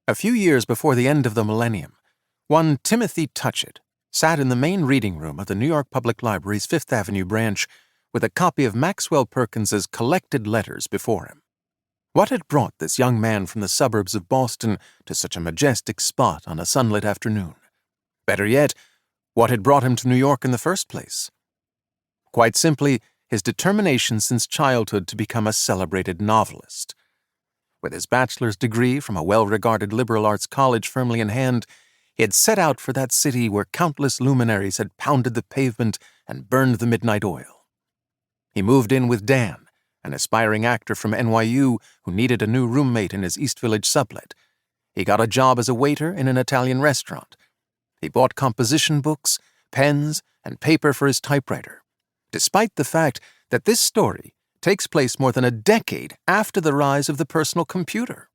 A few years before the end of the millennium, one Timothy Touchett sat in the main reading room of the New York Public Library's Fifth Avenue branch with a copy of Maxwell Perkins's Collected Letters before him. What had brought this young man from the suburbs of Boston to such a majestic spot on a sunlit afternoon? Better yet, what had brought him to New York in the first place? Quite simply, his determination since childhood to become a celebrated novelist. With his bachelor's degree from a well-regarded liberal arts college firmly in hand, he had set out for that city where countless luminaries had pounded the pavement and burned the midnight oil. He moved in with Dan, an aspiring actor from NYU who needed a new roommate in his East Village sublet. He got a job as a waiter in an Italian restaurant. He bought composition books, pens, and paper for his typewriter, despite the fact that this story takes place more than a decade after the rise of the personal computer.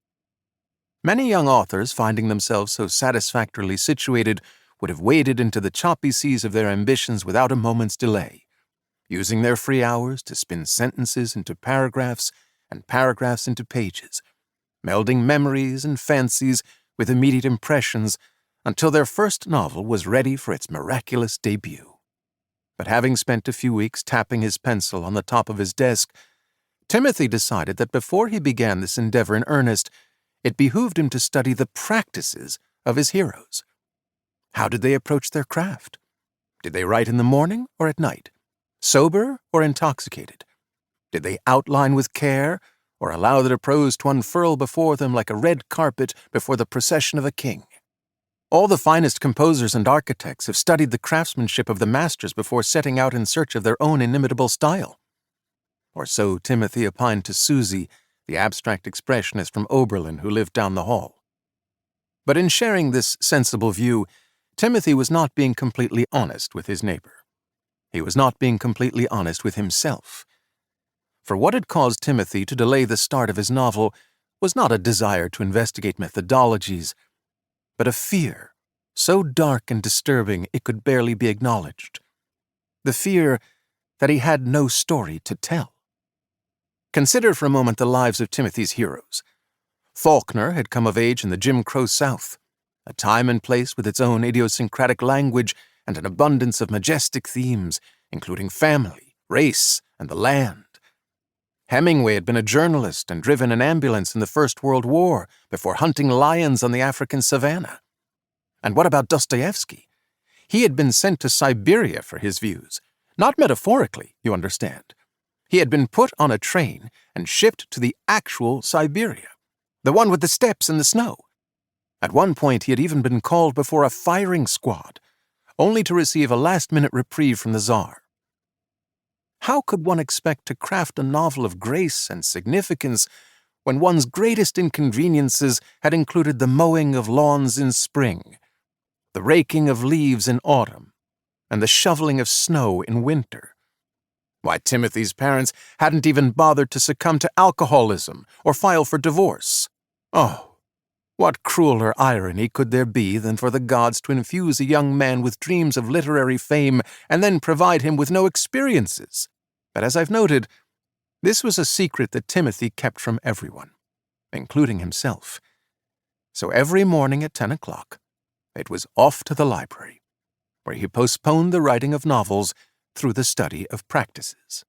Many young authors, finding themselves so satisfactorily situated, would have waded into the choppy seas of their ambitions without a moment's delay, using their free hours to spin sentences into paragraphs and paragraphs into pages, melding memories and fancies with immediate impressions until their first novel was ready for its miraculous debut. But having spent a few weeks tapping his pencil on the top of his desk, Timothy decided that before he began this endeavor in earnest, it behooved him to study the practices of his heroes. How did they approach their craft? Did they write in the morning or at night? Sober or intoxicated? Did they outline with care or allow their prose to unfurl before them like a red carpet before the procession of a king? All the finest composers and architects have studied the craftsmanship of the masters before setting out in search of their own inimitable style. Or so Timothy opined to Susie, the abstract expressionist from Oberlin who lived down the hall. But in sharing this sensible view, Timothy was not being completely honest with his neighbor. He was not being completely honest with himself. For what had caused Timothy to delay the start of his novel was not a desire to investigate methodologies, but a fear so dark and disturbing it could barely be acknowledged. The fear that he had no story to tell. Consider for a moment the lives of Timothy's heroes. Faulkner had come of age in the Jim Crow South, a time and place with its own idiosyncratic language and an abundance of majestic themes, including family, race, and the land. Hemingway had been a journalist and driven an ambulance in the First World War before hunting lions on the African savannah. And what about Dostoevsky? He had been sent to Siberia for his views, not metaphorically, you understand. He had been put on a train and shipped to the actual Siberia, the one with the steppes and the snow. At one point he had even been called before a firing squad, only to receive a last-minute reprieve from the Tsar. How could one expect to craft a novel of grace and significance when one's greatest inconveniences had included the mowing of lawns in spring, the raking of leaves in autumn, and the shoveling of snow in winter? Why, Timothy's parents hadn't even bothered to succumb to alcoholism or file for divorce. Oh, what crueler irony could there be than for the gods to infuse a young man with dreams of literary fame and then provide him with no experiences? But as I've noted, this was a secret that Timothy kept from everyone, including himself. So every morning at 10 o'clock, it was off to the library, where he postponed the writing of novels through the study of practices.